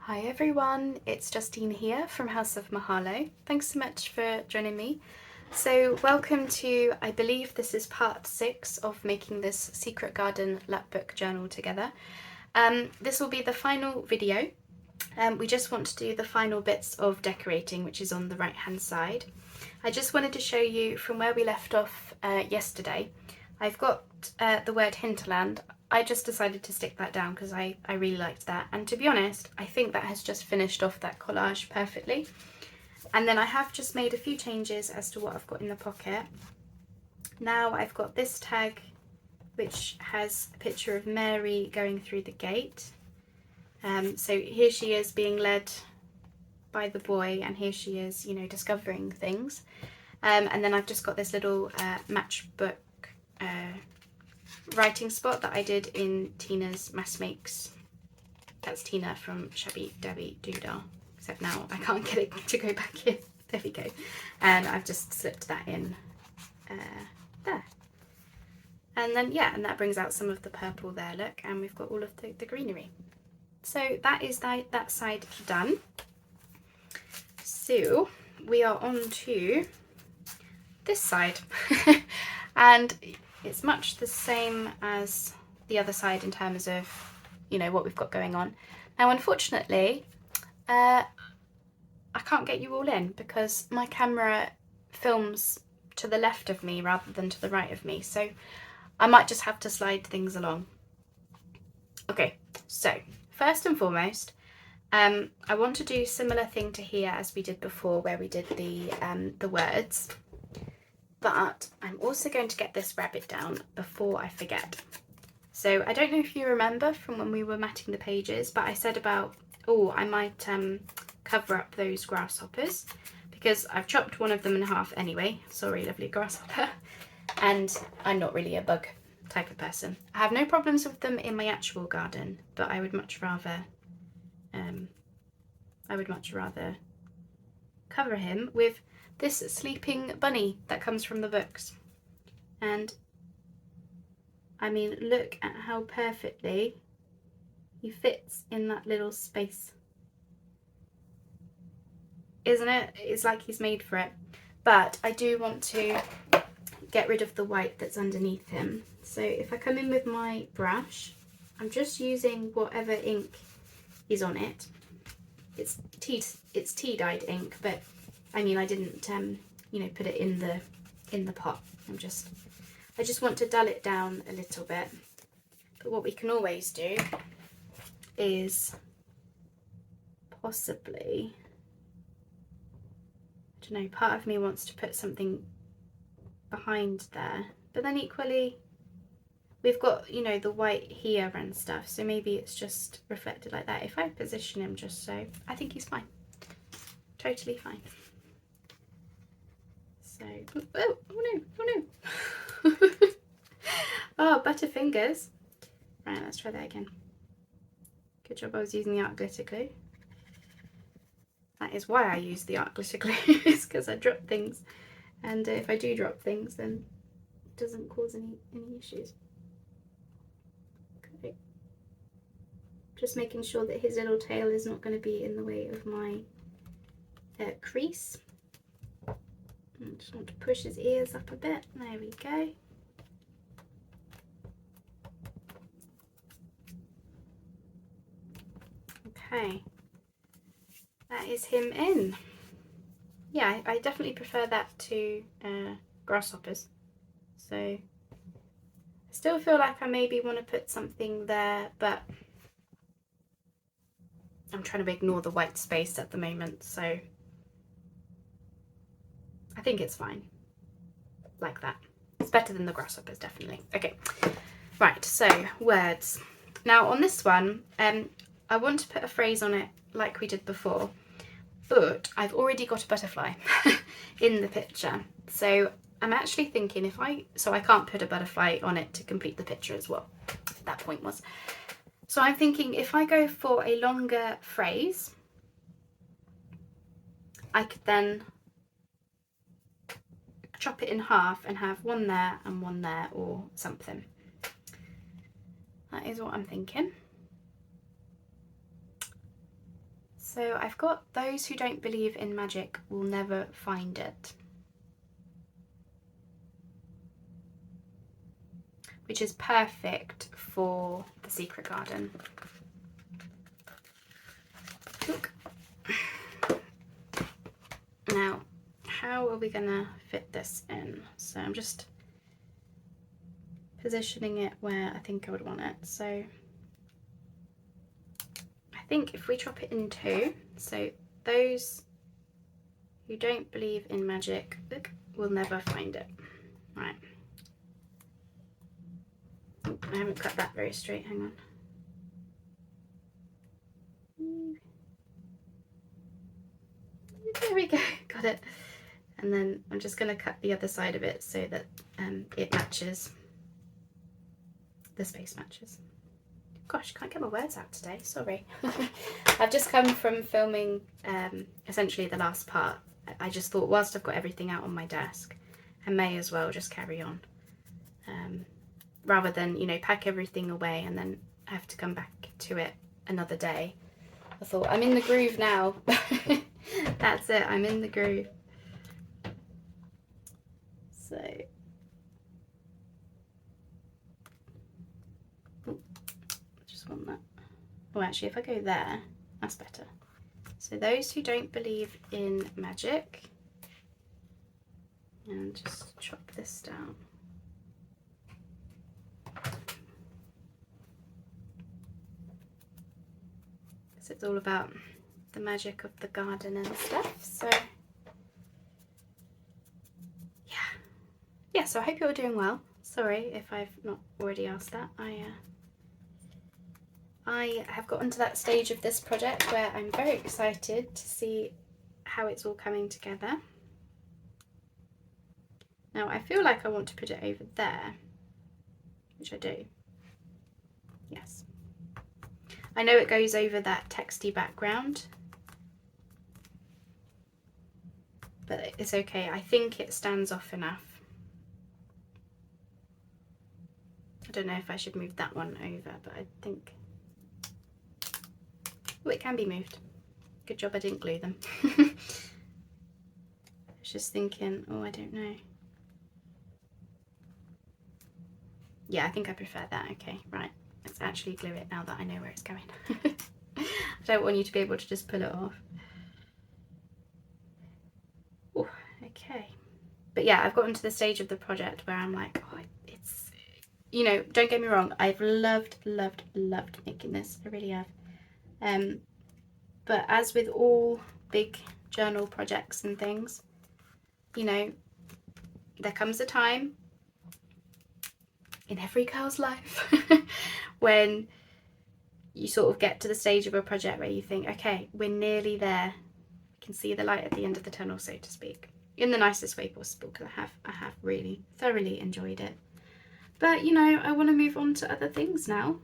Hi everyone, it's Justine here from House of Mahalo. Thanks so much for joining me. So welcome to, I believe this is part 6 of making this Secret Garden Lapbook journal together. This will be the final video. We just want to do the final bits of decorating, which is on the right hand side. I just wanted to show you from where we left off yesterday. I've got the word hinterland. I just decided to stick that down because I really liked that, and to be honest I think that has just finished off that collage perfectly. And then I have just made a few changes as to what I've got in the pocket. Now I've got this tag which has a picture of Mary going through the gate. So here she is being led by the boy, and here she is, you know, discovering things. And then I've just got this little matchbook writing spot that I did in Tina's Mass Makes. That's Tina from Shabby Dabby Doodah, except now I can't get it to go back in. There we go. And I've just slipped that in there. And then, yeah, and that brings out some of the purple there, look, and we've got all of the greenery. So that is that side done. So we are on to this side. And it's much the same as the other side in terms of, you know, what we've got going on. Now, unfortunately, I can't get you all in because my camera films to the left of me rather than to the right of me. So I might just have to slide things along. Okay, so first and foremost, I want to do a similar thing to here as we did before, where we did the words. But I'm also going to get this rabbit down before I forget. So I don't know if you remember from when we were matting the pages, but I said about, oh, I might cover up those grasshoppers because I've chopped one of them in half anyway. Sorry, lovely grasshopper. And I'm not really a bug type of person. I have no problems with them in my actual garden, but I would much rather cover him with this sleeping bunny that comes from the books. And I mean, look at how perfectly he fits in that little space. Isn't it? It's like he's made for it. But I do want to get rid of the white that's underneath him. So if I come in with my brush, I'm just using whatever ink is on it. It's tea-dyed ink, but I mean, I didn't, you know, put it in the pot. I just want to dull it down a little bit. But what we can always do is possibly, I don't know, part of me wants to put something behind there, but then equally we've got, you know, the white here and stuff, so maybe it's just reflected like that. If I position him just so, I think he's fine. Totally fine. So, oh no. Oh, Butterfingers. Right, let's try that again. Good job I was using the art glitter glue. That is why I use the art glitter glue, is because I drop things. And if I do drop things, then it doesn't cause any issues. Okay. Just making sure that his little tail is not going to be in the way of my crease. I just want to push his ears up a bit. There we go. Okay, that is him in. Yeah, I definitely prefer that to grasshoppers. So I still feel like I maybe want to put something there, but I'm trying to ignore the white space at the moment, so I think it's fine like that. It's better than the grasshoppers, definitely. Okay, right, so words. Now on this one, I want to put a phrase on it like we did before, but I've already got a butterfly in the picture. So I'm actually thinking so I can't put a butterfly on it to complete the picture as well. That point was. So I'm thinking if I go for a longer phrase, I could then chop it in half and have one there and one there or something. That is what I'm thinking. So I've got those who don't believe in magic will never find it, which is perfect for the secret garden. Look. Now, how are we gonna fit this in? So I'm just positioning it where I think I would want it. So I think if we chop it in two, so those who don't believe in magic will never find it. Right. I haven't cut that very straight, hang on. There we go, got it. And then I'm just going to cut the other side of it so that it matches, the space matches. Gosh, can't get my words out today, sorry. I've just come from filming essentially the last part. I just thought whilst I've got everything out on my desk, I may as well just carry on. Rather than, you know, pack everything away and then have to come back to it another day. I thought, I'm in the groove now. That's it, I'm in the groove. So, just want that. Oh, actually, if I go there, that's better. So those who don't believe in magic, and just chop this down. So it's all about the magic of the garden and stuff. So yeah, so I hope you're doing well. Sorry if I've not already asked that. I have gotten to that stage of this project where I'm very excited to see how it's all coming together. Now I feel like I want to put it over there, which I do. Yes. I know it goes over that texty background, but it's okay. I think it stands off enough. I don't know if I should move that one over, but I think, oh, it can be moved. Good job I didn't glue them. I was just thinking, oh, I don't know. Yeah, I think I prefer that. Okay, right. Let's actually glue it now that I know where it's going. I don't want you to be able to just pull it off. Oh, okay. But yeah, I've gotten to the stage of the project where I'm like, oh, it's, you know, don't get me wrong, I've loved making this. I really have. But as with all big journal projects and things, you know, there comes a time in every girl's life when you sort of get to the stage of a project where you think, okay, we're nearly there. We can see the light at the end of the tunnel, so to speak. In the nicest way possible, because I have really thoroughly enjoyed it. But, you know, I want to move on to other things now.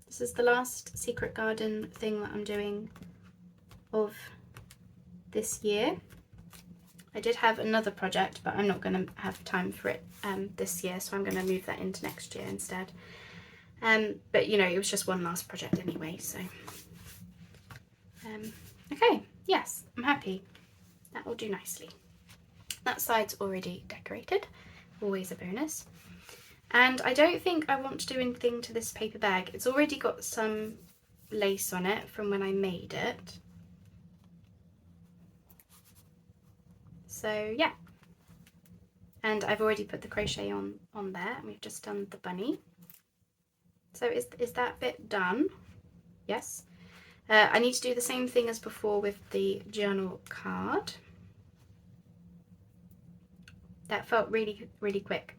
This is the last secret garden thing that I'm doing of this year. I did have another project, but I'm not going to have time for it this year, so I'm going to move that into next year instead. But, you know, it was just one last project anyway, so. Okay, yes, I'm happy. That will do nicely. That side's already decorated, always a bonus. And I don't think I want to do anything to this paper bag. It's already got some lace on it from when I made it. So yeah, and I've already put the crochet on there, and we've just done the bunny. So is that bit done? Yes. I need to do the same thing as before with the journal card. That felt really quick.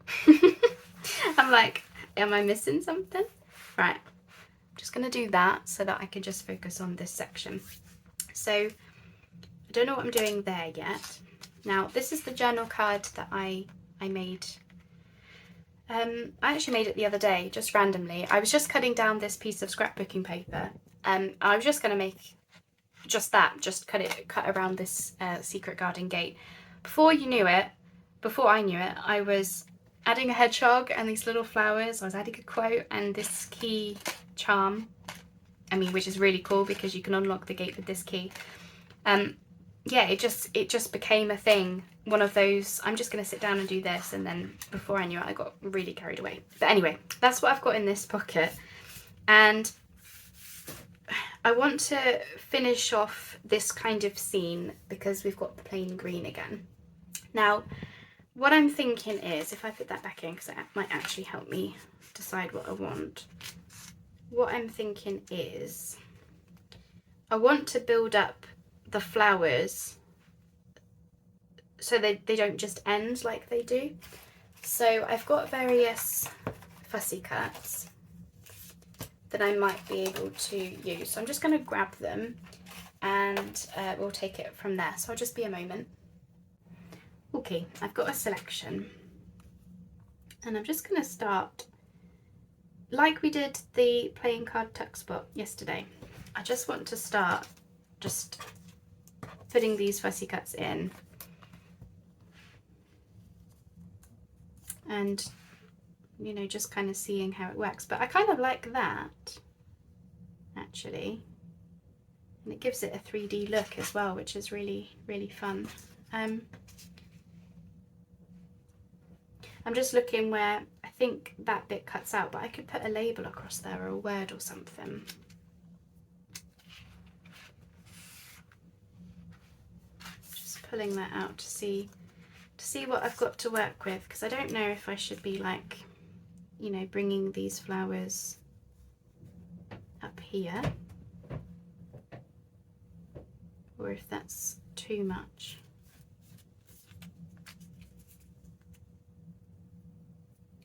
I'm like, am I missing something? Right, I'm just gonna do that so that I can just focus on this section. So I don't know what I'm doing there yet. Now, this is the journal card that I made. I actually made it the other day, just randomly. I was just cutting down this piece of scrapbooking paper. I was just going to make just that, just cut around this secret garden gate. Before I knew it, I was adding a hedgehog and these little flowers. I was adding a quote and this key charm. I mean, which is really cool because you can unlock the gate with this key. Yeah, it just became a thing. One of those, I'm just going to sit down and do this, and then before I knew it, I got really carried away. But anyway, that's what I've got in this pocket. And I want to finish off this kind of scene because we've got the plain green again. Now, what I'm thinking is, if I put that back in, because it might actually help me decide what I want. What I'm thinking is, I want to build up the flowers so they don't just end like they do. So I've got various fussy cuts that I might be able to use. So I'm just going to grab them and we'll take it from there. So I'll just be a moment. Okay, I've got a selection and I'm just going to start like we did the playing card tuck spot yesterday. I just want to start just putting these fussy cuts in and, you know, just kind of seeing how it works. But I kind of like that, actually. And it gives it a 3D look as well, which is really, really fun. I'm just looking where I think that bit cuts out, but I could put a label across there or a word or something. Just pulling that out to see what I've got to work with, because I don't know if I should be like, you know, bringing these flowers up here or if that's too much.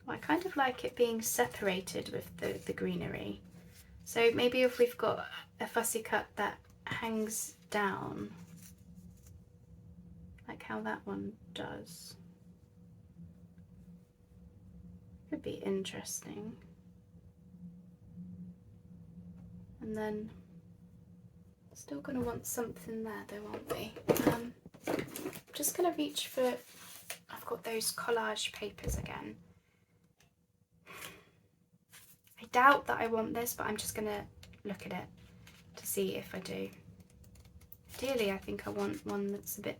Well, I kind of like it being separated with the greenery. So maybe if we've got a fussy cut that hangs down, like how that one does. Could be interesting. And then still going to want something there though, aren't we? Just going to reach for, I've got those collage papers again. I doubt that I want this, but I'm just going to look at it to see if I do. Ideally, I think I want one that's a bit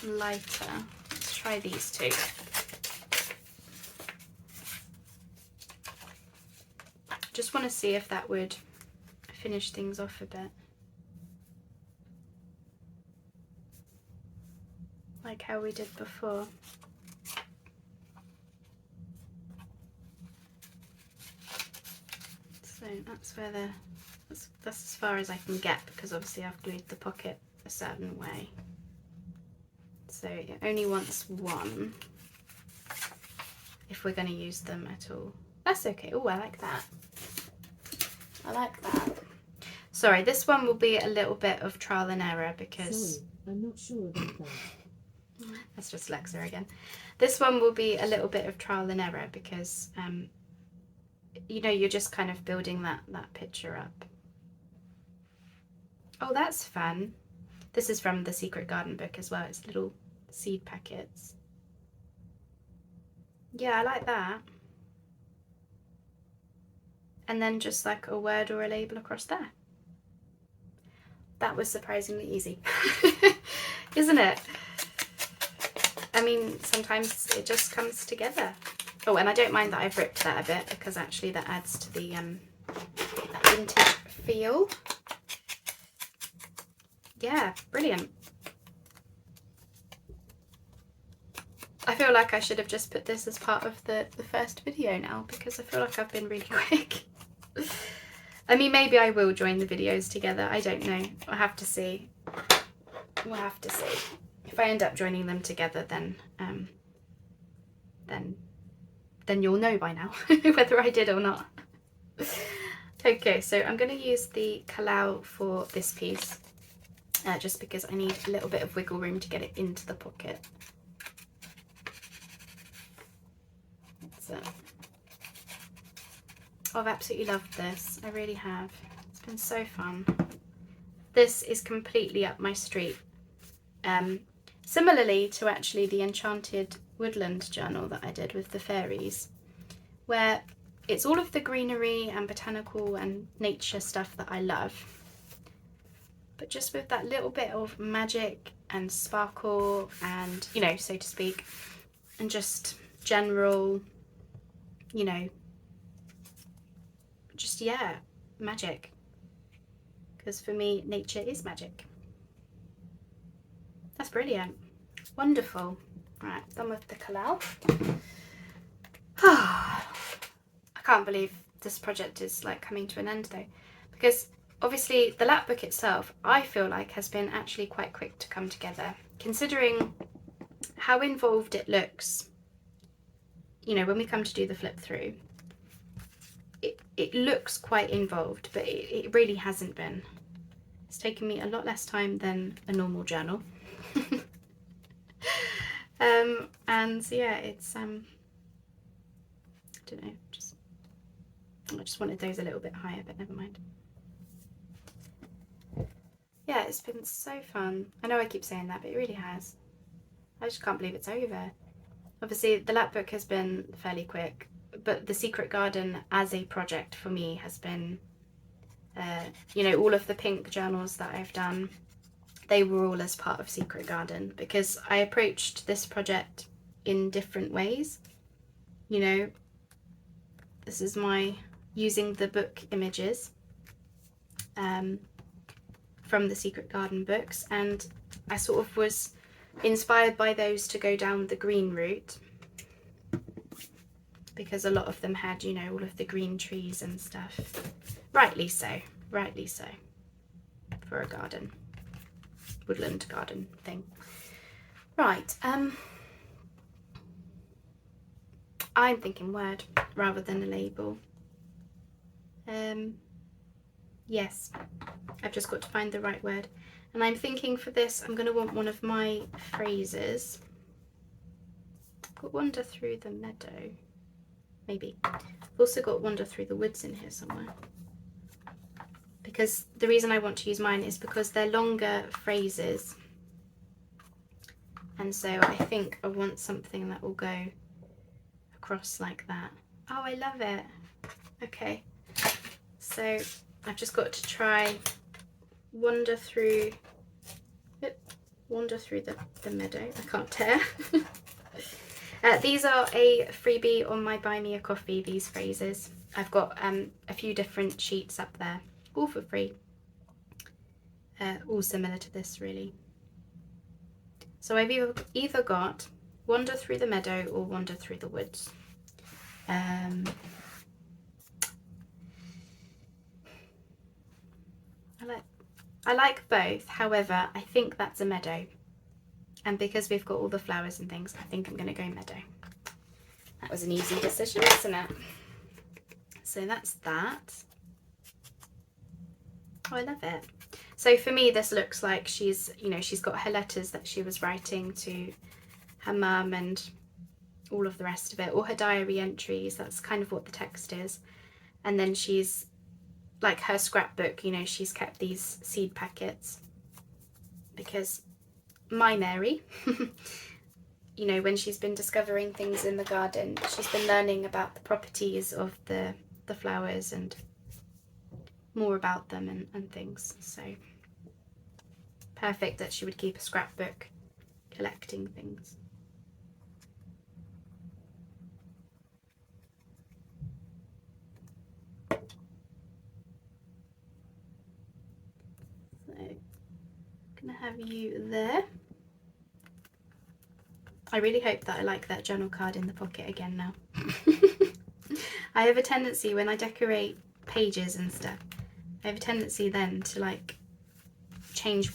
lighter. Let's try these two. Just want to see if that would finish things off a bit. Like how we did before. So that's where that's as far as I can get, because obviously I've glued the pocket a certain way. So it only wants one if we're going to use them at all. That's okay. Oh, I like that. I like that. Sorry, this one will be a little bit of trial and error because... Sorry, I'm not sure about that. That's just Lexa again. This one will be a little bit of trial and error because, you know, you're just kind of building that picture up. Oh, that's fun. This is from the Secret Garden book as well. It's little seed packets. Yeah, I like that. And then just like a word or a label across there. That was surprisingly easy, isn't it? I mean, sometimes it just comes together. Oh, and I don't mind that I've ripped that a bit because actually that adds to the that vintage feel. Yeah, brilliant. I feel like I should have just put this as part of the first video now because I feel like I've been really quick. I mean, maybe I will join the videos together. I don't know. I'll have to see. We'll have to see. If I end up joining them together, then you'll know by now whether I did or not. Okay, so I'm going to use the Kalau for this piece, just because I need a little bit of wiggle room to get it into the pocket. So, I've absolutely loved this. I really have. It's been so fun. This is completely up my street. Similarly to actually the Enchanted Woodland journal that I did with the fairies, where it's all of the greenery and botanical and nature stuff that I love, but just with that little bit of magic and sparkle and, you know, so to speak, and just general, you know, just, yeah, magic. Because for me, nature is magic. That's brilliant. Wonderful. Right, done with the collal. I can't believe this project is like coming to an end though, because obviously the Lapbook itself, I feel like, has been actually quite quick to come together, considering how involved it looks. You know, when we come to do the flip through, it looks quite involved, but it really hasn't been. It's taken me a lot less time than a normal journal. And yeah, it's I don't know, I just wanted those a little bit higher, but never mind. Yeah, it's been so fun. I know I keep saying that, but it really has. I just can't believe it's over. Obviously, the Lapbook has been fairly quick, but the Secret Garden as a project for me has been, you know, all of the pink journals that I've done, they were all as part of Secret Garden, because I approached this project in different ways. You know, this is my using the book images from the Secret Garden books, and I sort of was inspired by those to go down the green route, because a lot of them had, you know, all of the green trees and stuff. Rightly so for a garden, woodland garden thing. Right, I'm thinking word rather than a label. Yes, I've just got to find the right word. And I'm thinking for this, I'm going to want one of my phrases. I've got wander through the meadow, maybe. I've also got wander through the woods in here somewhere. Because the reason I want to use mine is because they're longer phrases. And so I think I want something that will go across like that. Oh, I love it. Okay. So I've just got to try wander through the meadow. I can't tear. These are a freebie on my Buy Me a Coffee, these phrases. I've got a few different sheets up there, all for free. All similar to this, really. So I've either got wander through the meadow or wander through the woods. I like both, however, I think that's a meadow. And because we've got all the flowers and things, I think I'm going to go meadow. That was an easy decision, wasn't it? So that's that. Oh, I love it. So for me, this looks like she's, you know, she's got her letters that she was writing to her mum and all of the rest of it, or her diary entries. That's kind of what the text is. And then she's, like her scrapbook, you know, she's kept these seed packets because my Mary, you know, when she's been discovering things in the garden, she's been learning about the properties of the flowers and more about them and things. So perfect that she would keep a scrapbook collecting things. So I'm gonna have you there. I really hope that I like that journal card in the pocket again now. I have a tendency when I decorate pages and stuff, I have a tendency then to like change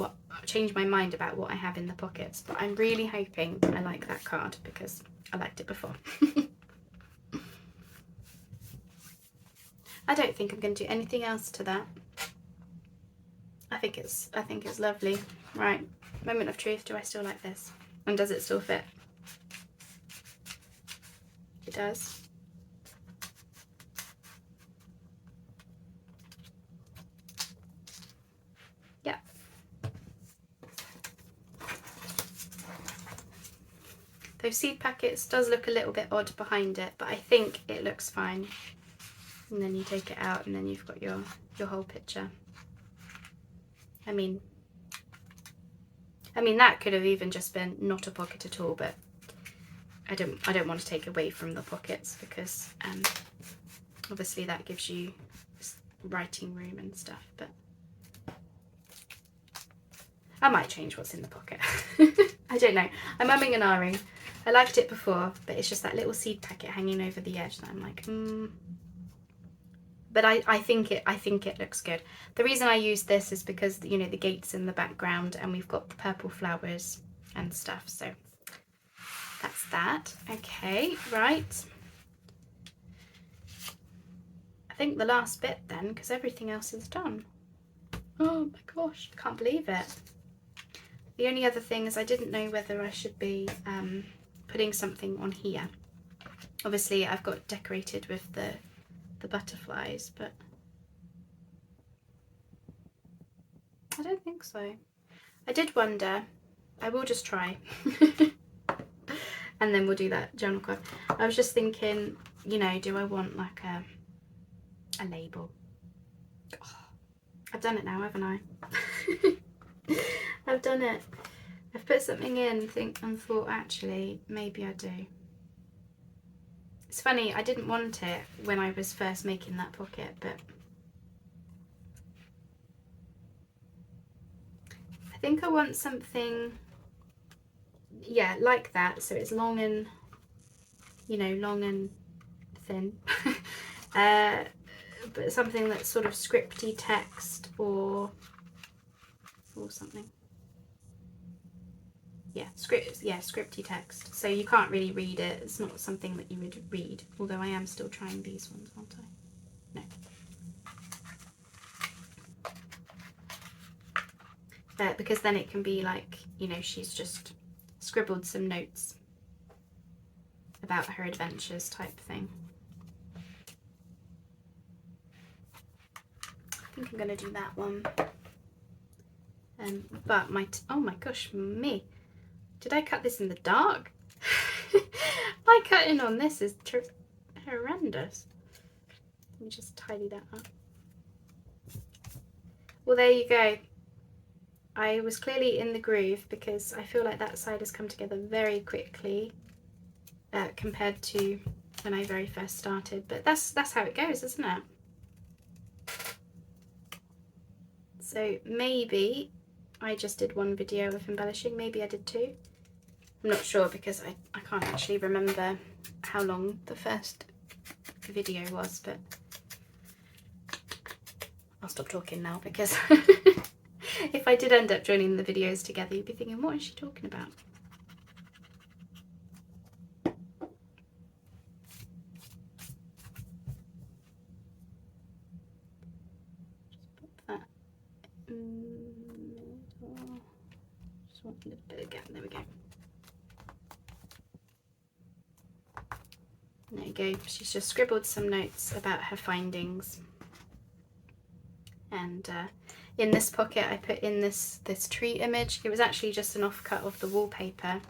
my mind about what I have in the pockets, but I'm really hoping I like that card because I liked it before. I don't think I'm going to do anything else to that. I think it's lovely. Right, moment of truth. Do I still like this? And does it still fit? It does. Yeah. Those seed packets does look a little bit odd behind it, but I think it looks fine. and then you take it out and then you've got your whole picture. I mean that could have even just been not a pocket at all, but I don't want to take away from the pockets, because obviously that gives you writing room and stuff, but I might change what's in the pocket. I don't know. I'm umming and ahhing. I liked it before, but it's just that little seed packet hanging over the edge that I'm like, But I think it looks good. The reason I use this is because, you know, the gate's in the background and we've got the purple flowers and stuff. So that's that. Okay, right. I think the last bit then, because everything else is done. Oh my gosh, I can't believe it. The only other thing is I didn't know whether I should be putting something on here. Obviously I've got decorated with the butterflies, but I don't think so. I did wonder. I will just try. And then we'll do that journal card. I was just thinking, you know, do I want like a label? Oh, I've done it now, haven't I? I've done it. I've put something in and thought, actually, maybe I do. It's funny, I didn't want it when I was first making that pocket, but I think I want something, yeah, like that. So it's long and, you know, long and thin. But something that's sort of scripty text or something. Yeah, scripty text. So you can't really read it. It's not something that you would read. Although I am still trying these ones, aren't I? No. Because then it can be like, you know, she's just scribbled some notes about her adventures type thing. I think I'm going to do that one. But oh my gosh, me. Did I cut this in the dark? My cutting on this is horrendous. Let me just tidy that up. Well, there you go. I was clearly in the groove because I feel like that side has come together very quickly compared to when I very first started. But that's how it goes, isn't it? So maybe I just did one video of embellishing. Maybe I did two. I'm not sure because I can't actually remember how long the first video was, but I'll stop talking now because if I did end up joining the videos together, you'd be thinking, what is she talking about? Just pop that in the middle. Just want a little bit again. There we go. There you go. She's just scribbled some notes about her findings. And in this pocket I put in this tree image. It was actually just an offcut of the wallpaper,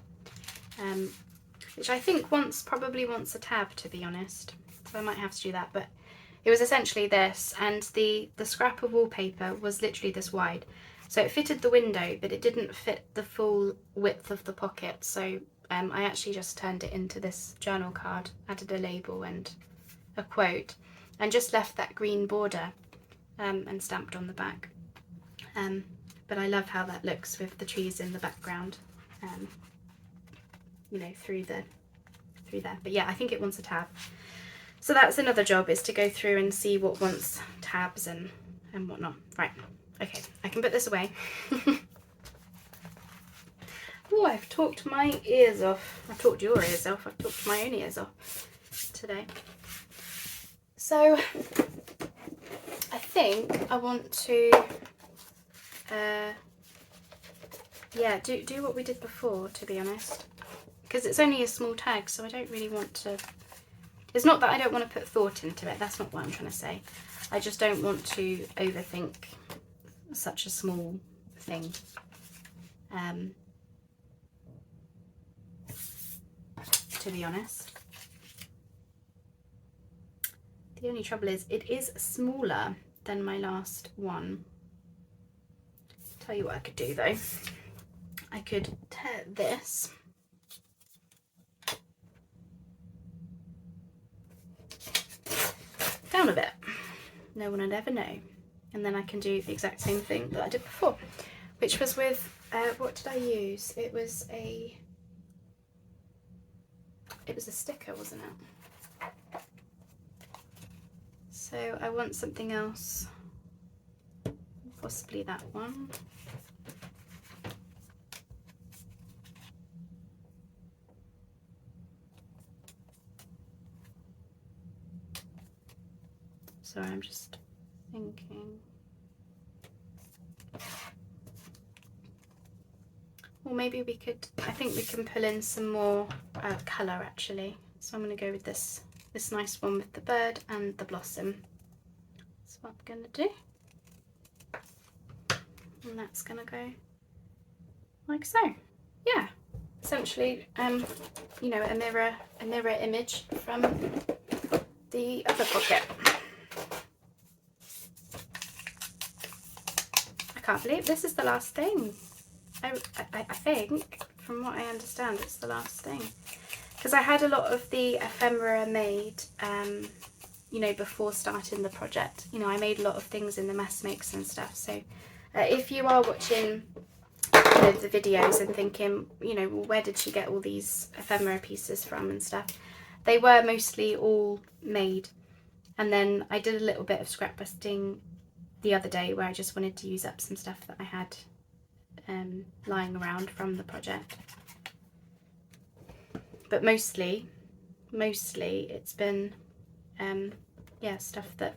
which I think probably wants a tab, to be honest. So I might have to do that. But it was essentially this, and the scrap of wallpaper was literally this wide. So it fitted the window, but it didn't fit the full width of the pocket. So I actually just turned it into this journal card, added a label and a quote, and just left that green border and stamped on the back. But I love how that looks with the trees in the background, you know, through there. But yeah, I think it wants a tab. So that's another job, is to go through and see what wants tabs and whatnot. Right, okay, I can put this away. Oh, I've talked my ears off. I've talked your ears off. I've talked my own ears off today. So I think I want to, yeah, do what we did before, to be honest. Because it's only a small tag, so I don't really want to... It's not that I don't want to put thought into it. That's not what I'm trying to say. I just don't want to overthink such a small thing. To be honest. The only trouble is it is smaller than my last one. Tell you what I could do though. I could tear this down a bit. No one would ever know. And then I can do the exact same thing that I did before, which was with, what did I use? It was a sticker, wasn't it? So I want something else, possibly that one. Sorry, I'm just thinking. Or maybe we could, I think we can pull in some more colour actually. So I'm going to go with this nice one with the bird and the blossom. That's what I'm going to do. And that's going to go like so. Yeah, essentially, you know, a mirror image from the other pocket. I can't believe this is the last thing. I think, from what I understand, it's the last thing. Because I had a lot of the ephemera made, you know, before starting the project. You know, I made a lot of things in the mass mix and stuff. So if you are watching, you know, the videos and thinking, you know, well, where did she get all these ephemera pieces from and stuff? They were mostly all made. And then I did a little bit of scrap busting the other day where I just wanted to use up some stuff that I had lying around from the project. But mostly it's been yeah, stuff that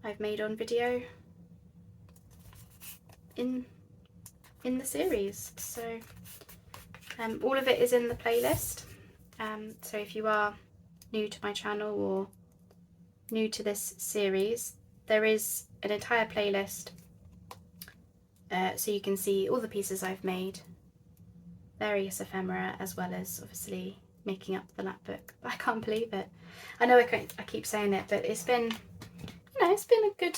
I've made on video in the series. So all of it is in the playlist. So if you are new to my channel or new to this series, there is an entire playlist, so you can see all the pieces I've made, various ephemera, as well as obviously making up the lapbook. I can't believe it. I know I keep saying it, but it's been, you know, it's been a good,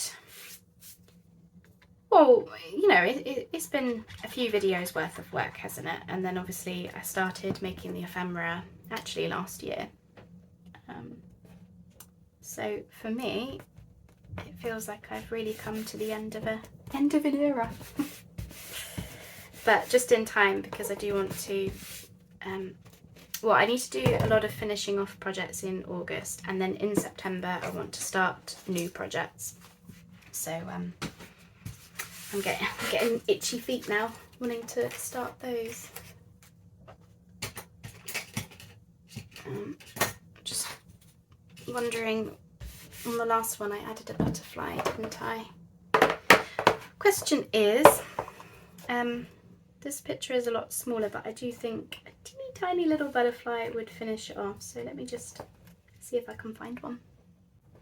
well, you know, it's been a few videos worth of work, hasn't it? And then obviously I started making the ephemera actually last year. So for me, it feels like I've really come to the end of an era. But just in time, because I do want to, well, I need to do a lot of finishing off projects in August, and then in September I want to start new projects. So I'm getting itchy feet now, wanting to start those. Just wondering, on the last one I added a butterfly, didn't I? Question is, this picture is a lot smaller, but I do think a teeny tiny little butterfly would finish it off. So let me just see if I can find one.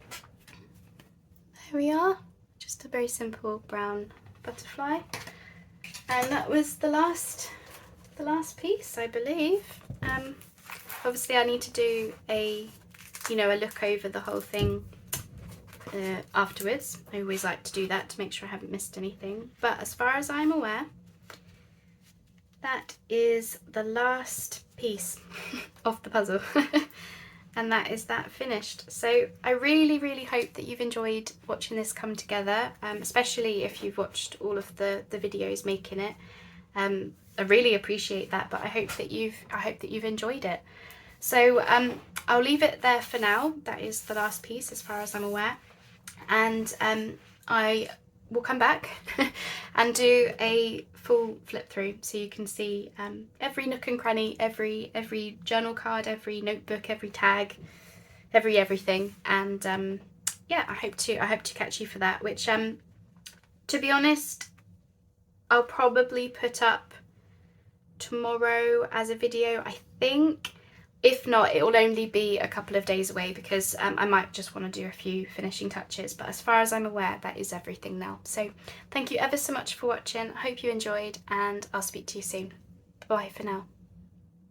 There we are, just a very simple brown butterfly. And that was the last piece, I believe. Obviously I need to do a look over the whole thing afterwards. I always like to do that to make sure I haven't missed anything. But as far as I'm aware, that is the last piece of the puzzle. And that is that finished. So I really hope that you've enjoyed watching this come together, especially if you've watched all of the videos making it. I really appreciate that, but I hope that you've enjoyed it. So I'll leave it there for now. That is the last piece as far as I'm aware, and I will come back and do a full flip through so you can see every nook and cranny, every journal card, every notebook, every tag, everything. And yeah, I hope to catch you for that, which to be honest, I'll probably put up tomorrow as a video, I think. If not, it will only be a couple of days away, because I might just want to do a few finishing touches. But as far as I'm aware, that is everything now. So thank you ever so much for watching. I hope you enjoyed, and I'll speak to you soon. Bye for now.